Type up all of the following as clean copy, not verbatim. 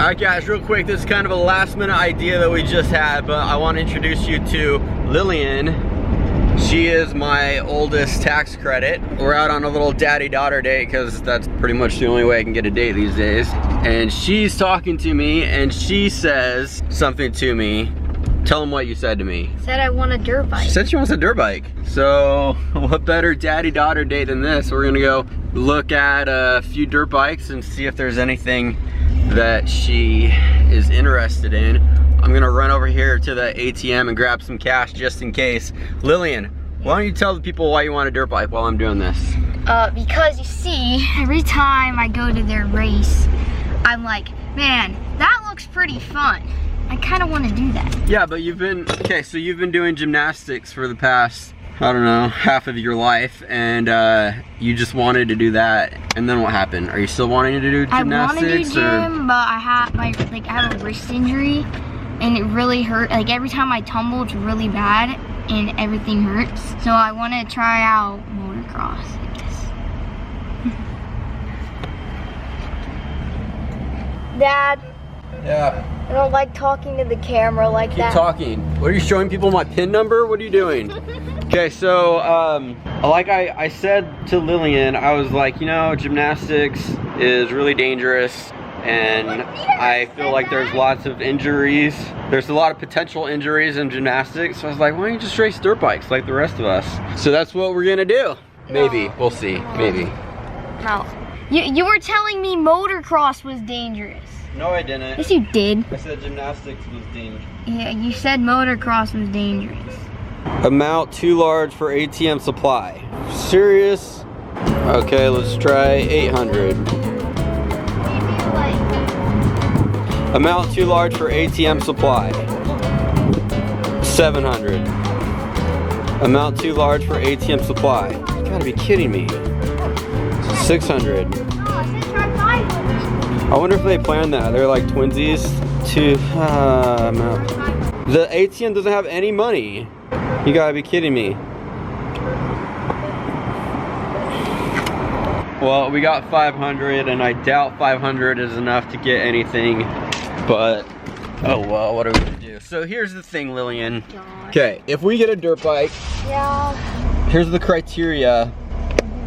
Alright guys, real quick, this is kind of a last minute idea that we just had, but I want to introduce you to Lillian. She is my oldest tax credit. We're out on a little daddy-daughter date because that's pretty much the only way I can get a date these days. And she's talking to me and she says something to me. Tell them what you said to me. Said I want a dirt bike. She said she wants a dirt bike. So what better daddy-daughter date than this? We're gonna go look at a few dirt bikes and see if there's anything that she is interested in. I'm gonna run over here to the ATM and grab some cash just in case. Lillian, why don't you tell the people why you want a dirt bike while I'm doing this? Because you see, every time I go to their race, I'm like, man, that looks pretty fun. I kind of want to do that. Yeah, but you've been doing gymnastics for the past, I don't know, half of your life, and you just wanted to do that, and then what happened? Are you still wanting to do gymnastics? I want to do gym, but I have a wrist injury, and it really hurt. Like every time I tumble, it's really bad, and everything hurts. So I want to try out motocross, I guess. Dad. Yeah. I don't like talking to the camera like that. Keep talking. What are you showing people my PIN number? What are you doing? Okay, so like I said to Lillian, I was like, you know, gymnastics is really dangerous and I feel like there's lots of injuries. There's a lot of potential injuries in gymnastics. So I was like, why don't you just race dirt bikes like the rest of us? So that's what we're gonna do. Maybe, we'll see, maybe. No. You were telling me motocross was dangerous. No, I didn't. Yes, you did. I said gymnastics was dangerous. Yeah, you said motocross was dangerous. Amount too large for ATM supply. Serious? Okay, let's try 800. Amount too large for ATM supply. 700. Amount too large for ATM supply. You gotta be kidding me. 600. I wonder if they planned that. They're like twinsies to amount. The ATM doesn't have any money. You gotta be kidding me. Well, we got 500 and I doubt 500 is enough to get anything, but oh well, what are we gonna do? So here's the thing, Lillian. Okay, if we get a dirt bike, yeah. Here's the criteria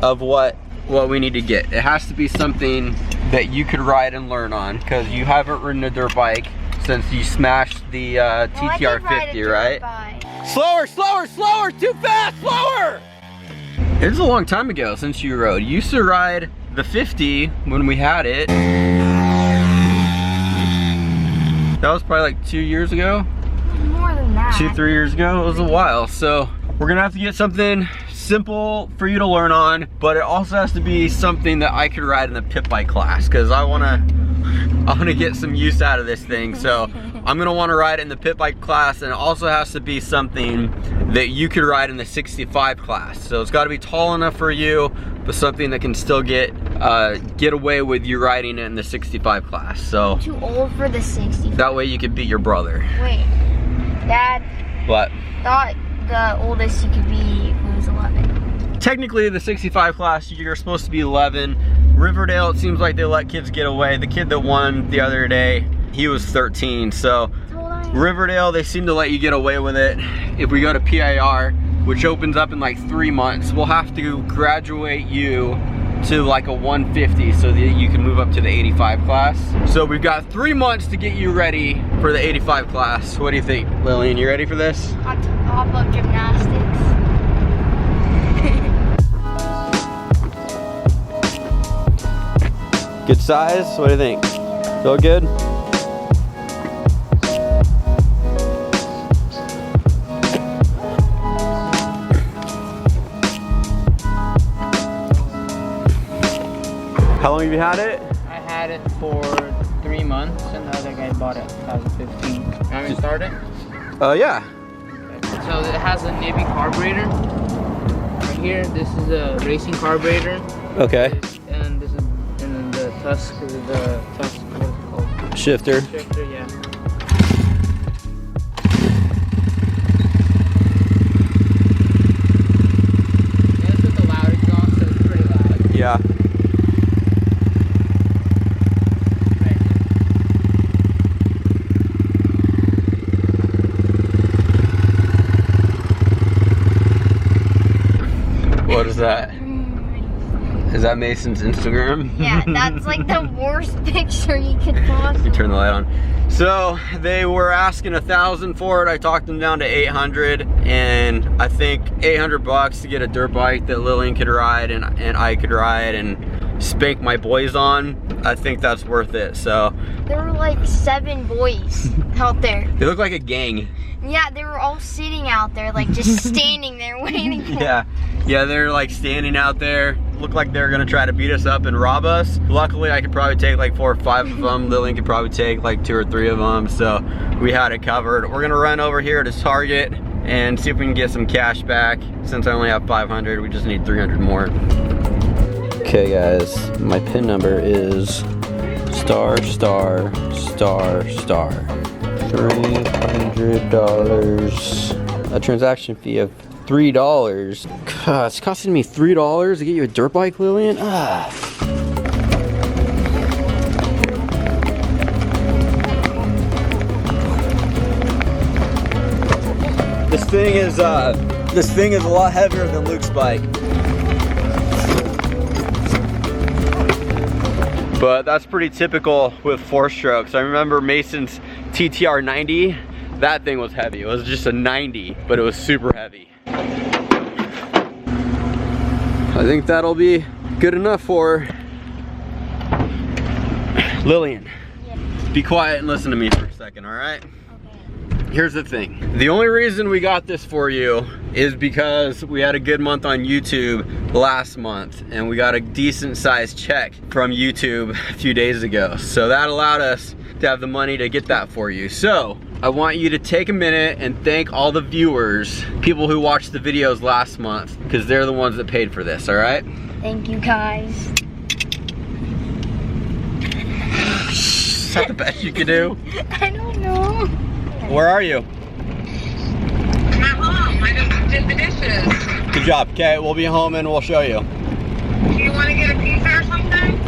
of what we need to get. It has to be something that you could ride and learn on, because you haven't ridden a dirt bike since you smashed the TTR 50, right? Slower, slower, slower, too fast, slower! It was a long time ago since you rode. You used to ride the 50 when we had it. That was probably like 2 years ago? More than that. 2-3 years ago, it was a while. So we're gonna have to get something simple for you to learn on, but it also has to be something that I could ride in the pit bike class, because I wanna get some use out of this thing. So I'm gonna wanna ride in the pit bike class, and it also has to be something that you could ride in the 65 class. So it's gotta be tall enough for you, but something that can still get away with you riding in the 65 class. So too old for the 65. That way you could beat your brother. Wait, Dad. What? Thought the oldest you could be was 11. Technically, the 65 class, you're supposed to be 11. Riverdale, it seems like they let kids get away. The kid that won the other day, he was 13. So Riverdale, they seem to let you get away with it. If we go to PIR, which opens up in like 3 months, we'll have to graduate you to like a 150 so that you can move up to the 85 class. So we've got 3 months to get you ready for the 85 class. What do you think, Lillian? You ready for this? On top of gymnastics. Good size? What do you think? Feel good? How long have you had it? I had it for 3 months and the other guy bought it in 2015. Have you started? Yeah. Okay. So it has a Navy carburetor. Right here, this is a racing carburetor. Okay. And this is, and then the tusk is the tusk, what is it called? Shifter. Shifter, yeah. And it's with the loud exhaust, so it's pretty loud. Yeah. What is that? Is that Mason's Instagram? Yeah, that's like the worst picture you could possibly. You turn the light on. So they were asking $1,000 for it. I talked them down to 800, and I think 800 bucks to get a dirt bike that Lillian could ride and I could ride and spank my boys on. I think that's worth it. So there were like 7 boys out there. they look like a gang. Yeah, they were all sitting out there, like just standing there waiting for Yeah, they're like standing out there. Look like they're gonna try to beat us up and rob us. Luckily, I could probably take like 4 or 5 of them. Lillian could probably take like 2 or 3 of them. So we had it covered. We're gonna run over here to Target and see if we can get some cash back. Since I only have 500, we just need 300 more. Okay guys, my PIN number is star star star star. $300. A transaction fee of $3. God, it's costing me $3 to get you a dirt bike, Lillian? Ah. This thing is a lot heavier than Luke's bike. But that's pretty typical with 4-strokes. I remember Mason's TTR 90, that thing was heavy. It was just a 90, but it was super heavy. I think that'll be good enough for Lillian. Yeah. Be quiet and listen to me for a second, all right? Okay. Here's the thing. The only reason we got this for you is because we had a good month on YouTube last month, and we got a decent sized check from YouTube a few days ago. So that allowed us to have the money to get that for you. So I want you to take a minute and thank all the viewers, people who watched the videos last month, because they're the ones that paid for this, all right? Thank you guys. Is that the best you could do? I don't know. Where are you? I'm at home. I just did the dishes. Good job. Okay, we'll be home and we'll show you. Do you want to get a pizza or something?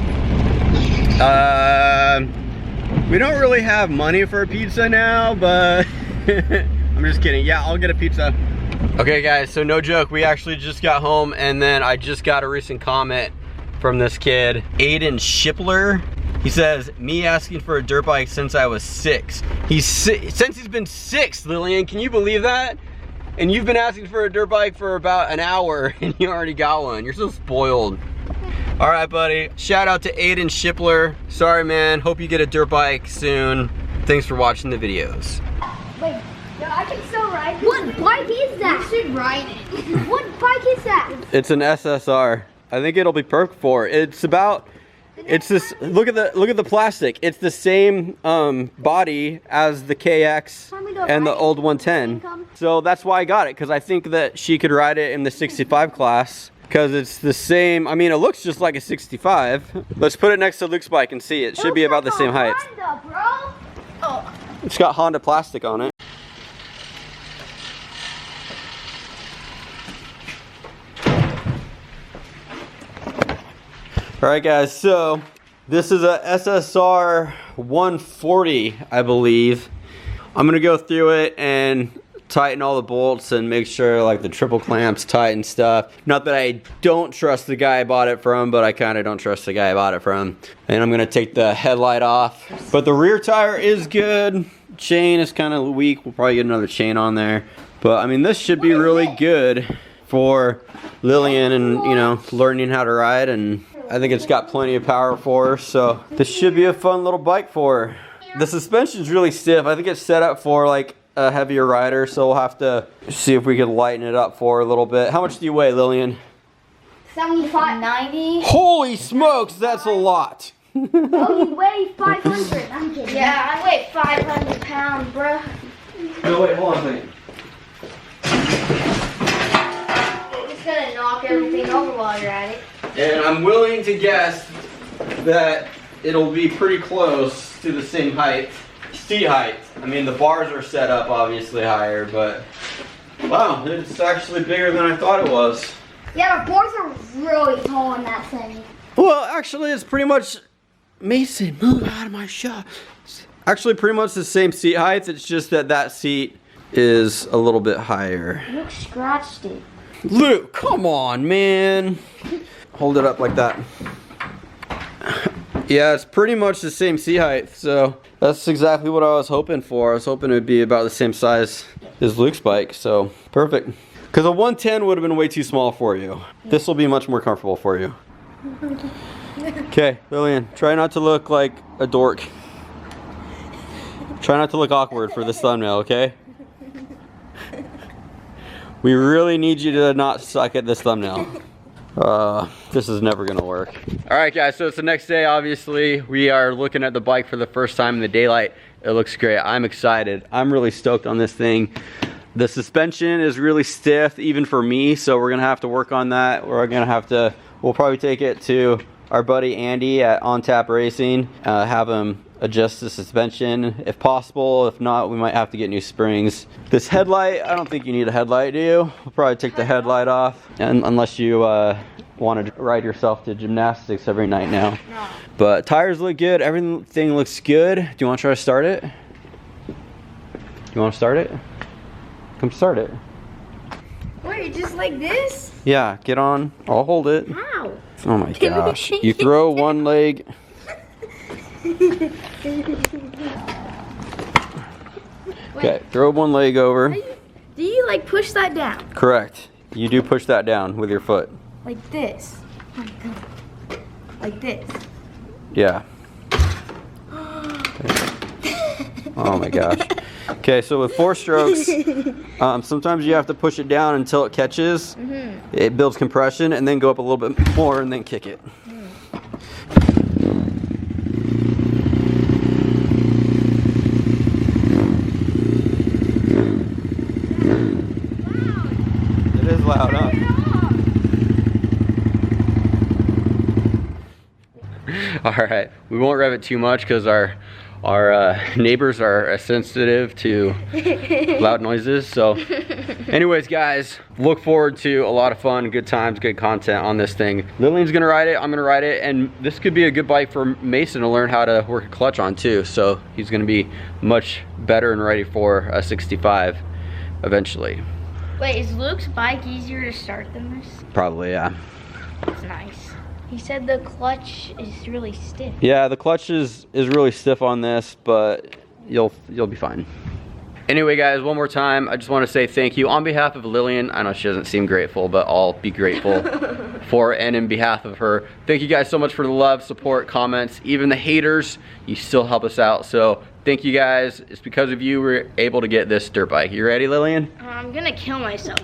We don't really have money for a pizza now, but I'm just kidding. Yeah, I'll get a pizza. Okay guys, so no joke, we actually just got home, and then I just got a recent comment from this kid, Aiden Shipler. He says, me asking for a dirt bike since I was 6. Since he's been 6, Lillian, can you believe that? And you've been asking for a dirt bike for about an hour and you already got one. You're so spoiled. All right, buddy. Shout out to Aiden Shipler. Sorry, man. Hope you get a dirt bike soon. Thanks for watching the videos. Wait, I can still ride this. What bike is that? You should ride it. What bike is that? It's an SSR. I think it'll be perfect for it. It's about, it's this, look at the plastic. It's the same body as the KX and the old 110. So that's why I got it, because I think that she could ride it in the 65 class. Because it's the same, I mean, it looks just like a 65. Let's put it next to Luke's bike and see. It should be about the same height. Honda, bro. Oh. It's got Honda plastic on it. All right, guys, so this is a SSR 140, I believe. I'm gonna go through it and tighten all the bolts and make sure like the triple clamps tight and stuff. Not that I don't trust the guy I bought it from, but I kind of don't trust the guy I bought it from. And I'm gonna take the headlight off. But the rear tire is good. Chain is kind of weak. We'll probably get another chain on there. But I mean, this should be really good for Lillian and, you know, learning how to ride. And I think it's got plenty of power for her. So this should be a fun little bike for her. The suspension's really stiff. I think it's set up for like a heavier rider, so we'll have to see if we can lighten it up for her a little bit. How much do you weigh, Lillian? 75, 90. Holy smokes, that's a lot. Oh, you weigh 500. I'm kidding. Yeah, I weigh 500 pounds, bro. No, wait, hold on a second. It's gonna knock everything over while you're at it. And I'm willing to guess that it'll be pretty close to the same height. Seat height. I mean, the bars are set up obviously higher, but wow, it's actually bigger than I thought it was. Yeah, the bars are really tall on that thing. Well, actually, it's pretty much, Mason, move out of my shot. Actually, pretty much the same seat height. It's just that that seat is a little bit higher. Look, scratched it. Luke, come on, man. Hold it up like that. Yeah, it's pretty much the same seat height, so that's exactly what I was hoping for. I was hoping it would be about the same size as Luke's bike, so perfect. Because a 110 would have been way too small for you. This will be much more comfortable for you. Okay, Lillian, try not to look like a dork. Try not to look awkward for this thumbnail, okay? We really need you to not suck at this thumbnail. This is never gonna work. All right, guys, so it's the next day, obviously. We are looking at the bike for the first time in the daylight. It looks great. I'm excited. I'm really stoked on this thing. The suspension is really stiff, even for me, so we're gonna have to work on that. We'll probably take it to our buddy Andy at On Tap Racing, have him adjust the suspension if possible. If not, we might have to get new springs. This headlight, I don't think you need a headlight, do you? We'll probably take the headlight off, and unless you want to ride yourself to gymnastics every night now. No. But tires look good, everything looks good. Do you want to try to start it? You want to start it? Come start it. Wait, just like this? Yeah, get on. I'll hold it. How? Oh my gosh. You throw one leg. Okay, throw one leg over. Do you like push that down? Correct. You do push that down with your foot. Like this. Like this. Yeah. Oh my gosh. Okay, so with 4 strokes, sometimes you have to push it down until it catches. It builds compression, and then go up a little bit more and then kick it. It is loud, huh? All right, we won't rev it too much because our neighbors are sensitive to loud noises. So anyways, guys, look forward to a lot of fun, good times, good content on this thing. Lillian's gonna ride it, I'm gonna ride it, and this could be a good bike for Mason to learn how to work a clutch on too. So he's gonna be much better and ready for a 65 eventually. Wait, is Luke's bike easier to start than this? Probably, yeah. That's nice. He said the clutch is really stiff. Yeah, the clutch is really stiff on this, but you'll be fine. Anyway, guys, one more time, I just want to say thank you on behalf of Lillian. I know she doesn't seem grateful, but I'll be grateful for and in behalf of her. Thank you guys so much for the love, support, comments, even the haters. You still help us out, so thank you guys. It's because of you we're able to get this dirt bike. You ready, Lillian? I'm gonna kill myself.